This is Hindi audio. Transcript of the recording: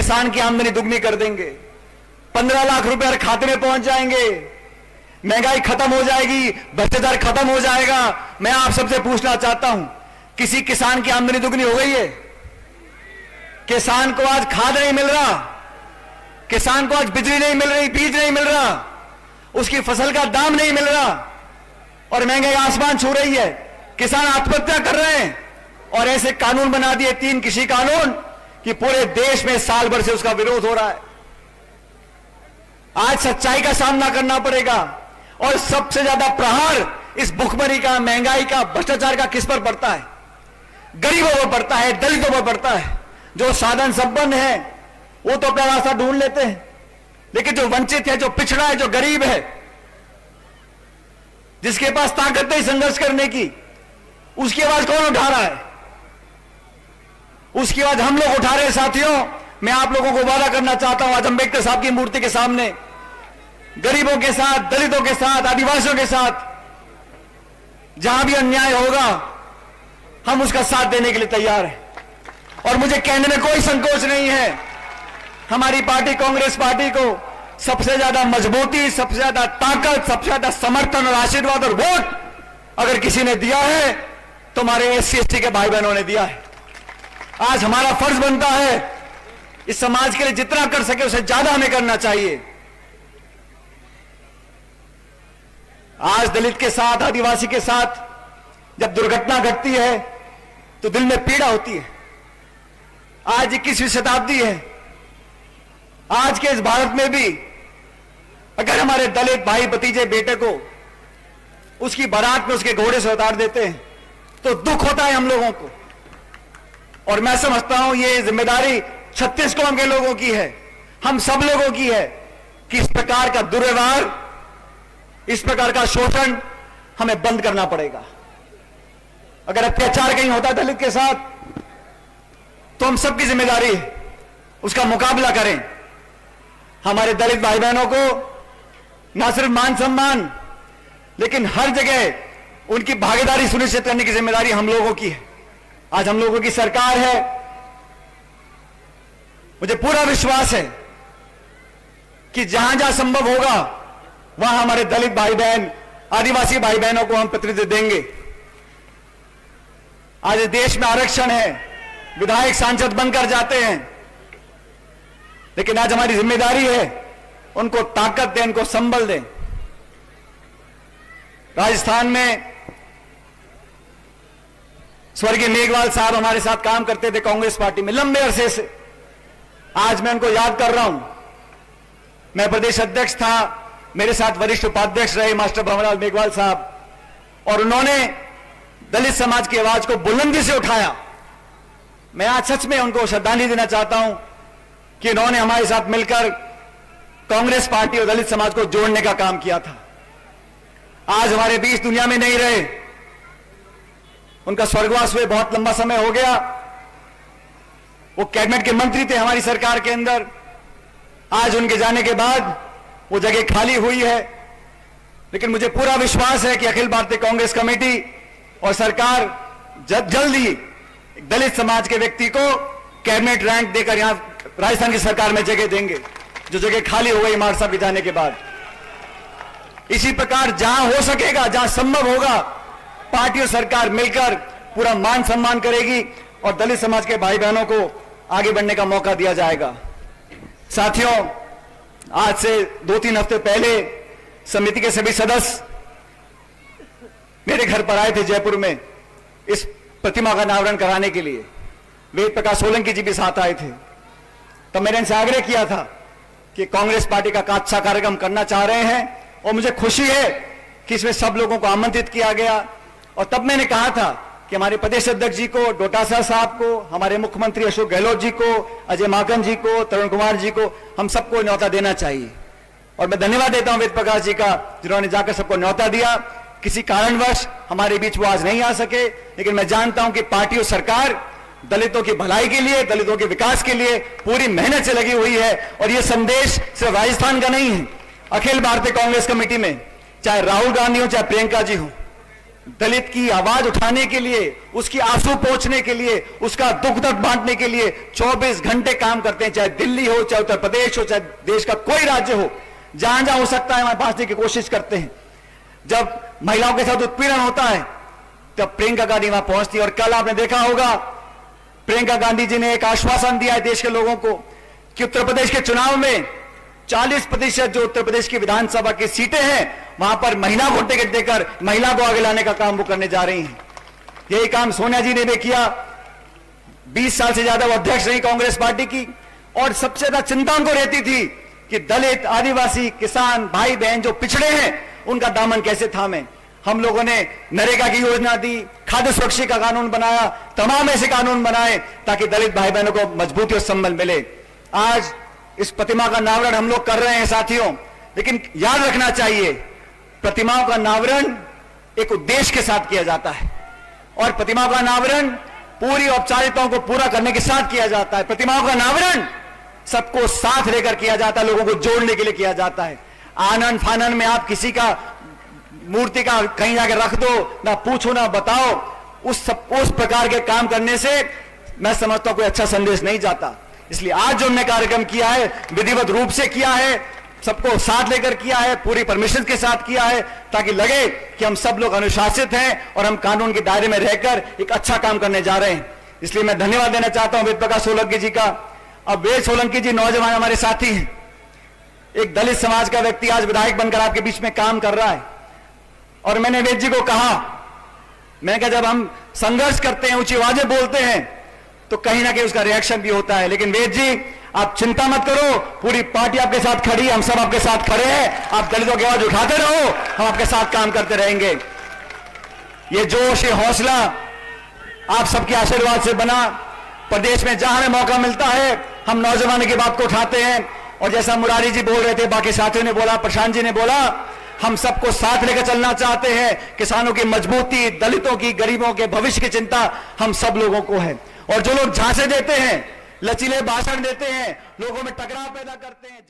किसान की आमदनी दुगनी कर देंगे, 15 लाख रुपए हर खाते में पहुंच जाएंगे, महंगाई खत्म हो जाएगी, भ्रष्टाचार खत्म हो जाएगा। मैं आप सबसे पूछना चाहता हूं, किसी किसान की आमदनी दुगनी हो गई है? किसान को आज खाद नहीं मिल रहा, किसान को आज बिजली नहीं मिल रही, बीज नहीं मिल रहा, उसकी फसल का दाम नहीं मिल रहा और महंगाई आसमान छू रही है। किसान आत्महत्या कर रहे हैं और ऐसे कानून बना दिए, 3 कृषि कानून, कि पूरे देश में साल भर से उसका विरोध हो रहा है। आज सच्चाई का सामना करना पड़ेगा और सबसे ज्यादा प्रहार इस भुखमरी का, महंगाई का, भ्रष्टाचार का किस पर पड़ता है? गरीबों पर पड़ता है, दलितों पर पड़ता है। जो साधन संपन्न है वो तो अपना रास्ता ढूंढ लेते हैं, लेकिन जो वंचित है, जो पिछड़ा है, जो गरीब है, जिसके पास ताकत नहीं संघर्ष करने की, उसकी आवाज कौन उठा रहा है? उसकी आवाज हम लोग उठा रहे हैं। साथियों, मैं आप लोगों को वादा करना चाहता हूं, आज अम्बेडकर साहब की मूर्ति के सामने गरीबों के साथ, दलितों के साथ, आदिवासियों के साथ जहां भी अन्याय होगा हम उसका साथ देने के लिए तैयार हैं। और मुझे कहने में कोई संकोच नहीं है, हमारी पार्टी कांग्रेस पार्टी को सबसे ज्यादा मजबूती, सबसे ज्यादा ताकत, सबसे ज्यादा समर्थन और आशीर्वाद और वोट अगर किसी ने दिया है तो हमारे SC ST के भाई बहनों ने दिया है। आज हमारा फर्ज बनता है इस समाज के लिए जितना कर सके उसे ज्यादा हमें करना चाहिए। आज दलित के साथ, आदिवासी के साथ जब दुर्घटना घटती है तो दिल में पीड़ा होती है। आज 21वीं शताब्दी है, आज के इस भारत में भी अगर हमारे दलित भाई, भतीजे, बेटे को उसकी बारात में उसके घोड़े से उतार देते हैं तो दुख होता है हम लोगों को। और मैं समझता हूं ये जिम्मेदारी 36 कौम के लोगों की है, हम सब लोगों की है कि इस प्रकार का दुर्व्यवहार, इस प्रकार का शोषण हमें बंद करना पड़ेगा। अगर अत्याचार कहीं होता है दलित के साथ तो हम सबकी जिम्मेदारी है उसका मुकाबला करें। हमारे दलित भाई बहनों को ना सिर्फ मान सम्मान, लेकिन हर जगह उनकी भागीदारी सुनिश्चित करने की जिम्मेदारी हम लोगों की है। आज हम लोगों की सरकार है, मुझे पूरा विश्वास है कि जहां जहां संभव होगा वहां हमारे दलित भाई बहन, आदिवासी भाई बहनों को हम प्रतिनिधित्व देंगे। आज देश में आरक्षण है, विधायक सांसद बनकर जाते हैं, लेकिन आज हमारी जिम्मेदारी है उनको ताकत दें, उनको संबल दें। राजस्थान में स्वर्गीय मेघवाल साहब हमारे साथ काम करते थे कांग्रेस पार्टी में लंबे अरसे से। आज मैं उनको याद कर रहा हूं। मैं प्रदेश अध्यक्ष था, मेरे साथ वरिष्ठ उपाध्यक्ष रहे मास्टर भंवरलाल मेघवाल साहब, और उन्होंने दलित समाज की आवाज को बुलंदी से उठाया। मैं आज सच में उनको श्रद्धांजलि देना चाहता हूं कि उन्होंने हमारे साथ मिलकर कांग्रेस पार्टी और दलित समाज को जोड़ने का काम किया था। आज हमारे बीच दुनिया में नहीं रहे, उनका स्वर्गवास हुए बहुत लंबा समय हो गया। वो कैबिनेट के मंत्री थे हमारी सरकार के अंदर। आज उनके जाने के बाद वो जगह खाली हुई है, लेकिन मुझे पूरा विश्वास है कि अखिल भारतीय कांग्रेस कमेटी और सरकार जल्द ही दलित समाज के व्यक्ति को कैबिनेट रैंक देकर यहां राजस्थान की सरकार में जगह देंगे, जो जगह खाली हो गई मार साहब के जाने के बाद। इसी प्रकार जहां हो सकेगा, जहां संभव होगा, पार्टी और सरकार मिलकर पूरा मान सम्मान करेगी और दलित समाज के भाई बहनों को आगे बढ़ने का मौका दिया जाएगा। साथियों, आज से 2-3 हफ्ते पहले समिति के सभी सदस्य मेरे घर पर आए थे जयपुर में इस प्रतिमा का अनावरण कराने के लिए। वेद प्रकाश सोलंकी जी भी साथ आए थे। तब मैंने इनसे आग्रह किया था कि कांग्रेस पार्टी का अच्छा कार्यक्रम करना चाह रहे हैं और मुझे खुशी है कि इसमें सब लोगों को आमंत्रित किया गया। और तब मैंने कहा था कि हमारे प्रदेश अध्यक्ष जी को, डोटासरा साहब को, हमारे मुख्यमंत्री अशोक गहलोत जी को, अजय माकन जी को, तरुण कुमार जी को, हम सबको न्योता देना चाहिए। और मैं धन्यवाद देता हूं वेद प्रकाश जी का, जिन्होंने जाकर सबको न्योता दिया। किसी कारणवश हमारे बीच वो आज नहीं आ सके, लेकिन मैं जानता हूं कि पार्टी और सरकार दलितों की भलाई के लिए, दलितों के विकास के लिए पूरी मेहनत से लगी हुई है। और यह संदेश सिर्फ राजस्थान का नहीं है, अखिल भारतीय कांग्रेस कमेटी में चाहे राहुल गांधी हो, चाहे प्रियंका जी हो, दलित की आवाज उठाने के लिए, उसकी आंसू पोंछने के लिए, उसका दुख दर्द बांटने के लिए 24 घंटे काम करते हैं। चाहे दिल्ली हो, चाहे उत्तर प्रदेश हो, चाहे देश का कोई राज्य हो, जहां जहां हो सकता है वहां पहुंचने की कोशिश करते हैं। जब महिलाओं के साथ उत्पीड़न होता है तब प्रियंका गांधी वहां पहुंचती है। और कल आपने देखा होगा प्रियंका गांधी जी ने एक आश्वासन दिया है देश के लोगों को कि उत्तर प्रदेश के चुनाव में 40% जो उत्तर प्रदेश की विधानसभा की सीटें हैं वहां पर महिला को टिकट देकर महिला को आगे लाने का काम वो करने जा रही हैं। यही काम सोनिया जी ने भी किया। 20 साल से ज्यादा वो अध्यक्ष रही कांग्रेस पार्टी की, और सबसे ज्यादा चिंता उनको रहती थी कि दलित, आदिवासी, किसान भाई बहन जो पिछड़े हैं उनका दामन कैसे थामे। हम लोगों ने नरेगा की योजना दी, खाद्य सुरक्षा का कानून बनाया, तमाम ऐसे कानून बनाए ताकि दलित भाई बहनों को मजबूती और संबल मिले। आज इस प्रतिमा का अनावरण हम लोग कर रहे हैं साथियों, लेकिन याद रखना चाहिए प्रतिमाओं का अनावरण एक उद्देश्य के साथ किया जाता है और प्रतिमाओं का अनावरण पूरी औपचारिकताओं को पूरा करने के साथ किया जाता है। प्रतिमाओं का अनावरण सबको साथ लेकर किया जाता है, लोगों को जोड़ने के लिए किया जाता है। आनंद फानन में आप किसी का मूर्ति का कहीं जाके रख दो, ना पूछो ना बताओ, उस प्रकार के काम करने से मैं समझता हूं कोई अच्छा संदेश नहीं जाता। इसलिए आज जो हमने कार्यक्रम किया है विधिवत रूप से किया है, सबको साथ लेकर किया है, पूरी परमिशन के साथ किया है ताकि लगे कि हम सब लोग अनुशासित हैं और हम कानून के दायरे में रहकर एक अच्छा काम करने जा रहे हैं। इसलिए मैं धन्यवाद देना चाहता हूं वेद प्रकाश सोलंकी जी का। अब वेद सोलंकी जी नौजवान हमारे साथी हैं, एक दलित समाज का व्यक्ति आज विधायक बनकर आपके बीच में काम कर रहा है। और मैंने वेद जी को कहा, मैंने कहा जब हम संघर्ष करते हैं, ऊंची आवाजें बोलते हैं तो कहीं ना कहीं उसका रिएक्शन भी होता है, लेकिन वेद जी आप चिंता मत करो, पूरी पार्टी आपके साथ खड़ी है, हम सब आपके साथ खड़े हैं। आप दलितों की आवाज उठाते रहो, हम आपके साथ काम करते रहेंगे। ये जोश, ये हौसला आप सबके आशीर्वाद से बना। प्रदेश में जहां हमें मौका मिलता है हम नौजवानों की बात को उठाते हैं, और जैसा मुरारी जी बोल रहे थे, बाकी साथियों ने बोला, प्रशांत जी ने बोला, हम सबको साथ लेकर चलना चाहते हैं। किसानों की मजबूती, दलितों की, गरीबों के भविष्य की चिंता हम सब लोगों को है। और जो लोग झांसे देते हैं, लचीले भाषण देते हैं, लोगों में टकराव पैदा करते हैं।